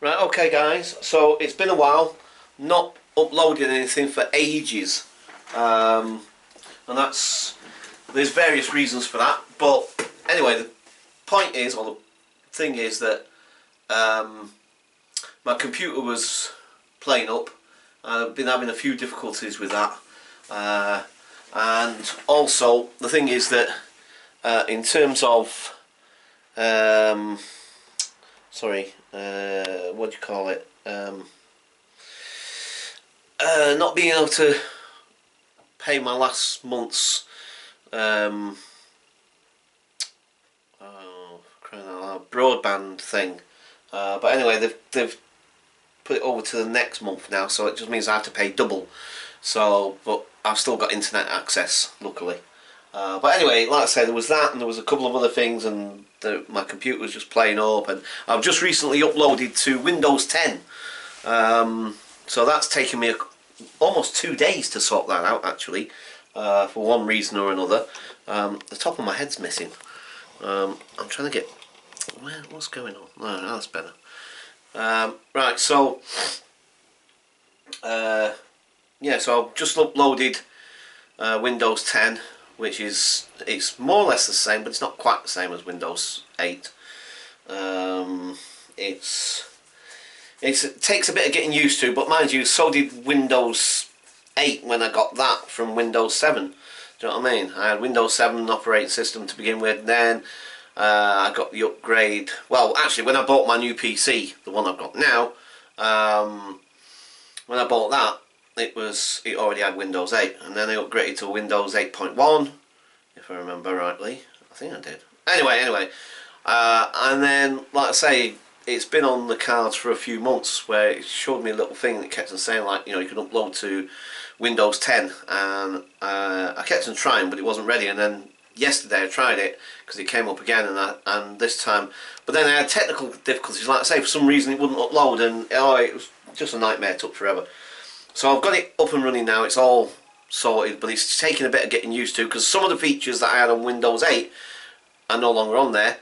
Right, okay guys, so it's been a while, not uploading anything for ages, and there's various reasons for that, but anyway, the point is, or the thing is that my computer was playing up. I've been having a few difficulties with that, and also the thing is that in terms of what do you call it? Not being able to pay my last month's broadband thing. But anyway, they've put it over to the next month now, so it just means I have to pay double. So, but I've still got internet access, luckily. But anyway, like I said, there was that, and there was a couple of other things, and my computer was just playing up, and I've just recently uploaded to Windows 10. So that's taken me almost 2 days to sort that out, actually, for one reason or another. The top of my head's missing. I'm trying to get... what's going on? No, that's better. Right, so... yeah, so I've just uploaded Windows 10, which is, it's more or less the same, but it's not quite the same as Windows 8. It takes a bit of getting used to, but mind you, so did Windows 8 when I got that from Windows 7. Do you know what I mean? I had Windows 7 operating system to begin with, then I got the upgrade. Well, actually, when I bought my new PC, the one I've got now, when I bought that, it already had Windows 8, and then I upgraded to Windows 8.1, if I remember rightly. I think I did. Anyway, and then, like I say, it's been on the cards for a few months, where it showed me a little thing that kept on saying, like, you know, you can upload to Windows 10, and I kept on trying, but it wasn't ready. And then yesterday I tried it because it came up again, and this time, but then I had technical difficulties. Like I say, for some reason it wouldn't upload, and it was just a nightmare. It took forever. So I've got it up and running now. It's all sorted, but it's taking a bit of getting used to, because some of the features that I had on Windows 8 are no longer on there.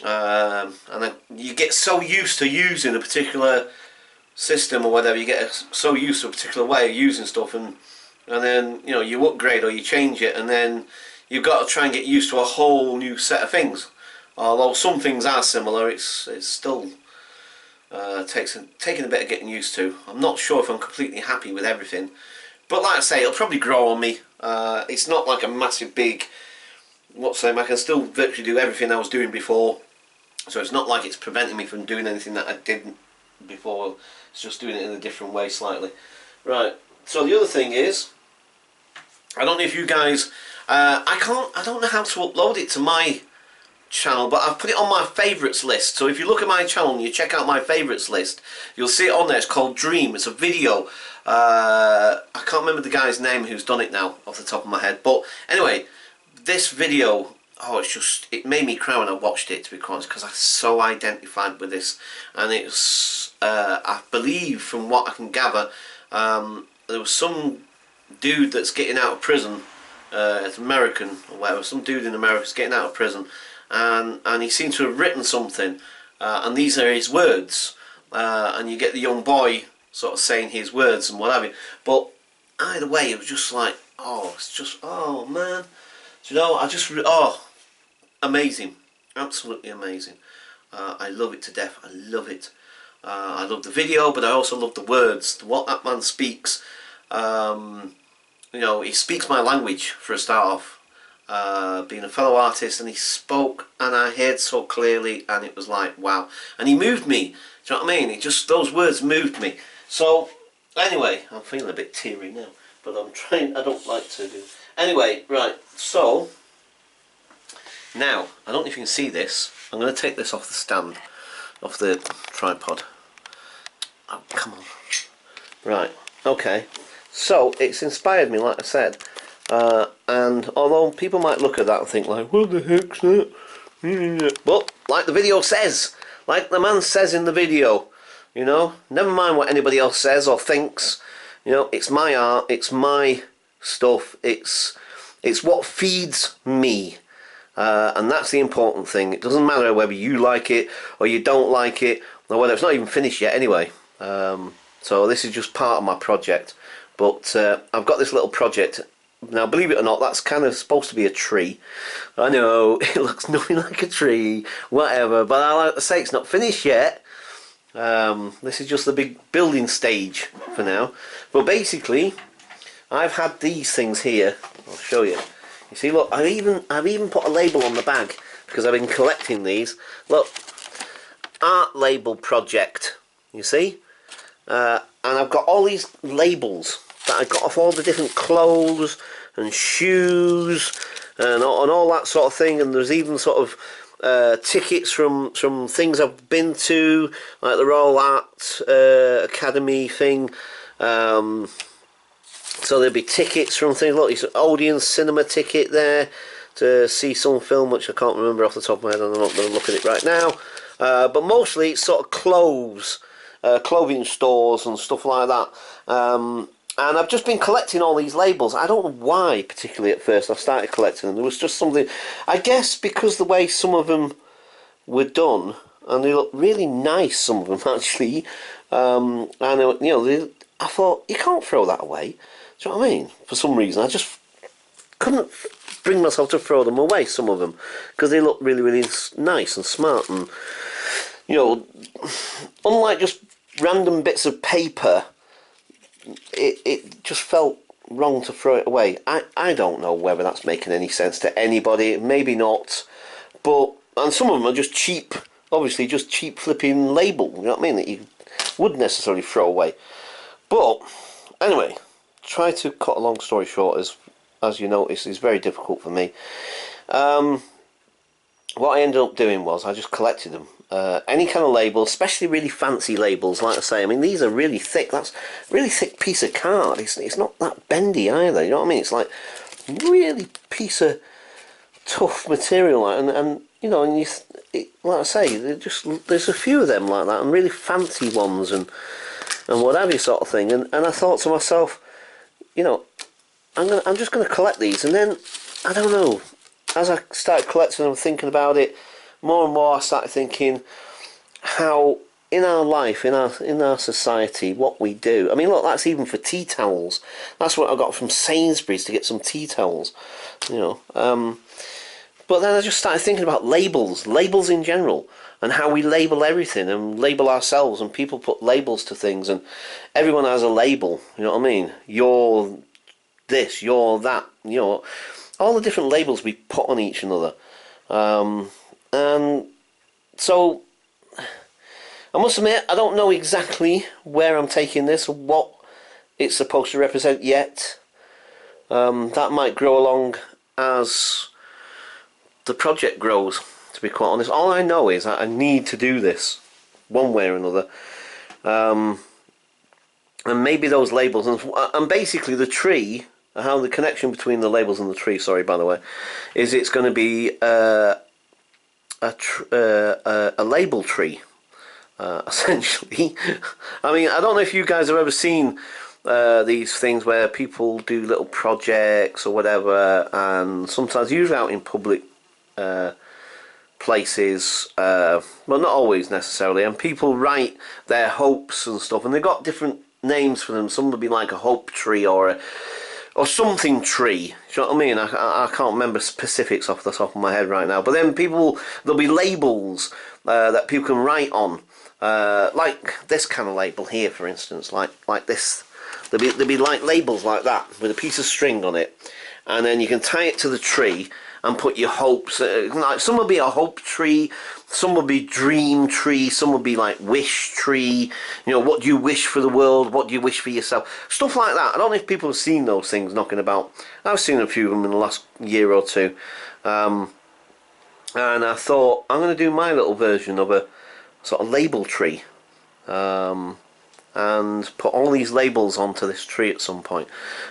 And then you get so used to using a particular system or whatever, you get so used to a particular way of using stuff, and then, you know, you upgrade or you change it, and then you've got to try and get used to a whole new set of things. Although some things are similar, it's still taking a bit of getting used to. I'm not sure if I'm completely happy with everything, but like I say, it'll probably grow on me. It's not like a massive big, I can still virtually do everything I was doing before, so it's not like it's preventing me from doing anything that I didn't before. It's just doing it in a different way slightly. Right, so the other thing is, I don't know if you guys, I don't know how to upload it to my channel, but I've put it on my favourites list. So if you look at my channel and you check out my favourites list, you'll see it on there. It's called Dream. It's a video. I can't remember the guy's name who's done it now off the top of my head, but anyway, this video, it made me cry when I watched it, to be honest, because I so identified with this. And it's I believe, from what I can gather, there was some dude that's getting out of prison. It's American or whatever. Some dude in America's getting out of prison, and he seems to have written something, and these are his words, and you get the young boy sort of saying his words and what have you. But either way, it was just like, oh man, do you know, amazing, absolutely amazing. I love it to death. I love it. I love the video, but I also love the words, what that man speaks. You know, he speaks my language, for a start off. Being a fellow artist, and he spoke, and I heard so clearly, and it was like, wow. And he moved me. Do you know what I mean? Those words moved me. So anyway, I'm feeling a bit teary now, but I'm trying. I don't like to do. Anyway, right. So now, I don't know if you can see this. I'm going to take this off the stand, off the tripod. Oh, come on. Right. Okay. So it's inspired me, like I said. And although people might look at that and think, like, what the heck's that? But like the video says, like the man says in the video, you know, never mind what anybody else says or thinks. You know, it's my art, it's my stuff, it's what feeds me. And that's the important thing. It doesn't matter whether you like it or you don't like it, Well, it's not even finished yet anyway. So this is just part of my project. But I've got this little project. Now, believe it or not, that's kind of supposed to be a tree. I know, it looks nothing like a tree, whatever. But I like to say it's not finished yet. This is just the big building stage for now. But basically, I've had these things here. I'll show you. You see, look, I've even put a label on the bag because I've been collecting these. Look, art label project. You see, and I've got all these labels that I got off all the different clothes and shoes and all that sort of thing. And there's even sort of tickets from things I've been to, like the Royal Art Academy thing. So there'll be tickets from things. Look, it's an Odeon cinema ticket there to see some film, which I can't remember off the top of my head, and I'm not going to look at it right now. But mostly it's sort of clothes, clothing stores and stuff like that. And I've just been collecting all these labels. I don't know why, particularly at first, I started collecting them. There was just something, I guess because the way some of them were done, and they look really nice, some of them actually. And you know, I thought, you can't throw that away. Do you know what I mean? For some reason, I just couldn't bring myself to throw them away, some of them, because they look really, really nice and smart. And, you know, unlike just random bits of paper, it just felt wrong to throw it away. I don't know whether that's making any sense to anybody. Maybe not. But, and some of them are just cheap, obviously just cheap flipping label, you know what I mean, that you wouldn't necessarily throw away. But, anyway, try to cut a long story short, as you notice, is very difficult for me. What I ended up doing was I just collected them. Any kind of label, especially really fancy labels, like I say. I mean, these are really thick. That's a really thick piece of card. It's not that bendy either, you know what I mean? It's like really piece of tough material, and you know, and like I say, there's a few of them like that, and really fancy ones, and what have you, sort of thing. And I thought to myself, you know, I'm just gonna collect these, and then I don't know. As I started collecting them, thinking about it more and more, I started thinking how in our life, in our society, what we do. I mean, look, that's even for tea towels. That's what I got from Sainsbury's to get some tea towels, you know. But then I just started thinking about labels in general, and how we label everything and label ourselves, and people put labels to things, and everyone has a label, you know what I mean? You're this, you're that, you know, all the different labels we put on each another. And so, I must admit, I don't know exactly where I'm taking this, or what it's supposed to represent yet. That might grow along as the project grows, to be quite honest. All I know is that I need to do this one way or another, and maybe those labels, and basically the tree, how the connection between the labels and the tree, sorry, by the way, is it's going to be a label tree, essentially. I mean, I don't know if you guys have ever seen these things where people do little projects or whatever, and sometimes, usually out in public places, well, not always necessarily, and people write their hopes and stuff, and they've got different names for them. Some would be like a hope tree or something tree. Do you know what I mean? I can't remember specifics off the top of my head right now. But then there'll be labels that people can write on, like this kind of label here, for instance, like this. There'll be like labels like that with a piece of string on it, and then you can tie it to the tree and put your hopes. Like some will be a hope tree, some will be dream tree, some will be like wish tree. You know, what do you wish for the world? What do you wish for yourself? Stuff like that. I don't know if people have seen those things knocking about. I've seen a few of them in the last year or two, and I thought I'm going to do my little version of a sort of label tree, and put all these labels onto this tree at some point.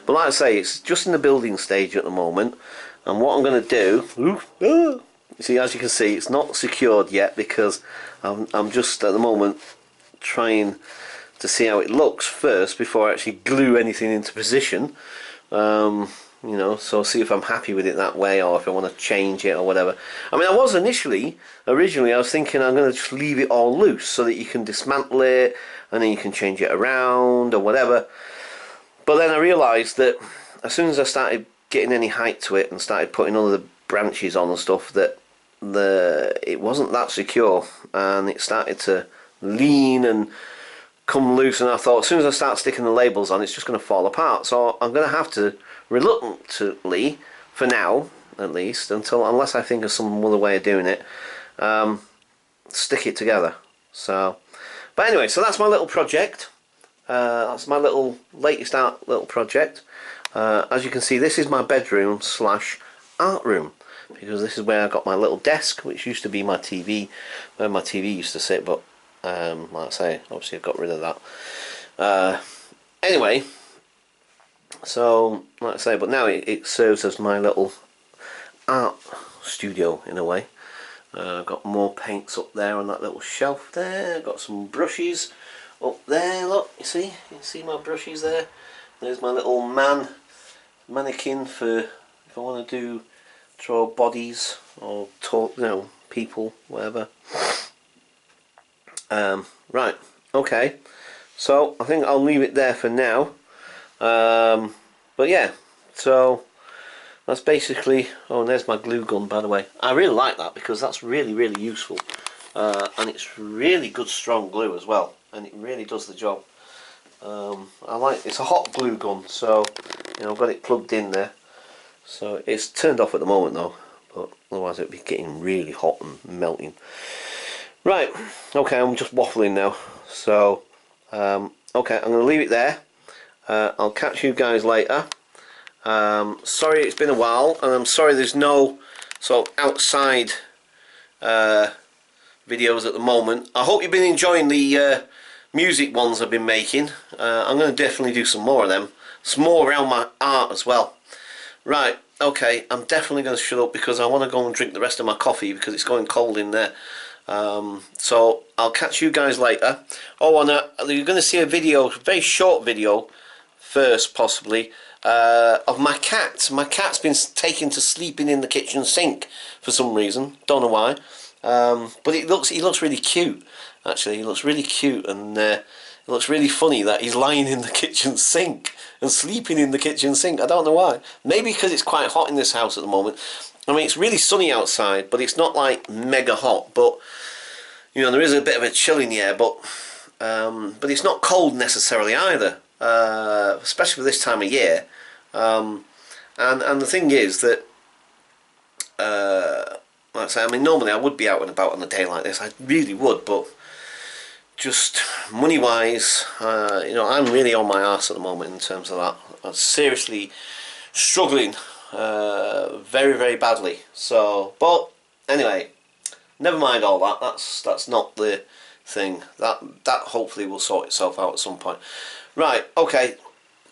But like I say, it's just in the building stage at the moment. And what I'm going to do, you see, as you can see, it's not secured yet because I'm just at the moment trying to see how it looks first before I actually glue anything into position. You you know, so see if I'm happy with it that way, or if I want to change it or whatever. I mean, I was originally I was thinking I'm going to just leave it all loose so that you can dismantle it and then you can change it around or whatever. But then I realised that as soon as I started getting any height to it and started putting all the branches on and stuff, that it wasn't that secure, and it started to lean and come loose, and I thought as soon as I start sticking the labels on, it's just going to fall apart. So I'm going to have to, reluctantly, for now at least, unless I think of some other way of doing it, stick it together. So, but anyway, so that's my little project. That's my latest little project. As you can see, this is my bedroom / art room, because this is where I got my little desk, which used to be my TV, where my TV used to sit, but like I say, obviously I've got rid of that. Anyway, so like I say, but now it serves as my little art studio in a way. I've got more paints up there on that little shelf there. I've got some brushes up there, look, you see my brushes there. There's my little mannequin for if I want to draw bodies or talk, you know, people, whatever. Right, okay, so I think I'll leave it there for now. But yeah, so that's basically, oh, and there's my glue gun, by the way. I really like that because that's really useful, and it's really good strong glue as well, and it really does the job. It's a hot glue gun, so you know, I've got it plugged in there, so it's turned off at the moment though, but otherwise it'd be getting really hot and melting. Right, okay, I'm just waffling now, so okay, I'm going to leave it there. I'll catch you guys later. Sorry it's been a while, and I'm sorry there's no sort of outside videos at the moment. I hope you've been enjoying the music ones I've been making. I'm going to definitely do some more of them. Some more around my art as well. Right, okay, I'm definitely going to shut up because I want to go and drink the rest of my coffee because it's going cold in there. So I'll catch you guys later. Oh, and you're going to see a video, a very short video first possibly, of my cat. My cat's been taken to sleeping in the kitchen sink for some reason, don't know why, but he looks really cute. Actually, he looks really cute, and it looks really funny that he's lying in the kitchen sink and sleeping in the kitchen sink. I don't know why. Maybe because it's quite hot in this house at the moment. I mean, it's really sunny outside, but it's not like mega hot. But you know, there is a bit of a chill in the air, but it's not cold necessarily either, especially for this time of year. And the thing is that, like I say, I mean, normally I would be out and about on a day like this. I really would, but just money wise, you know, I'm really on my arse at the moment in terms of that. I'm seriously struggling very badly. So, but anyway, never mind all that. That's not the thing. That hopefully will sort itself out at some point. Right, okay,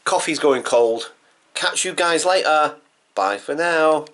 coffee's going cold. Catch you guys later. Bye for now.